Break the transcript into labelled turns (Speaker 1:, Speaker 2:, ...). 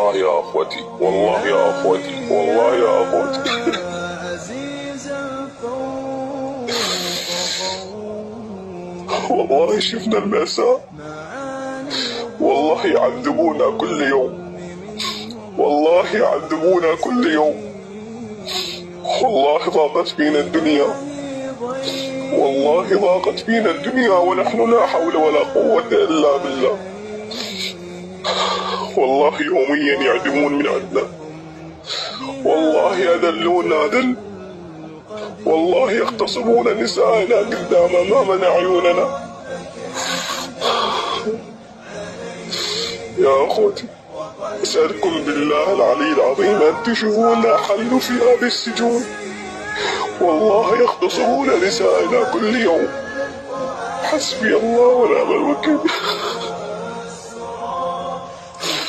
Speaker 1: والله يا اخوتي، والله يا اخوتي، والله يا اخوتي. والله شفنا المأساة، والله يعذبونا كل يوم، والله يعذبونا كل يوم. والله ضاقت فينا الدنيا، والله ضاقت فينا الدنيا، ونحن لا حول ولا قوة إلا بالله. والله يوميا يعدمون من عندنا، والله يذلون ذل، والله يغتصبون نسائنا قدام أمامنا عيوننا. يا أخوتي، أسألكم بالله العلي العظيم أن تشوفوا لنا حل في هذه السجون. والله يغتصبون نسائنا كل يوم. حسبي الله ونعم الوكيل.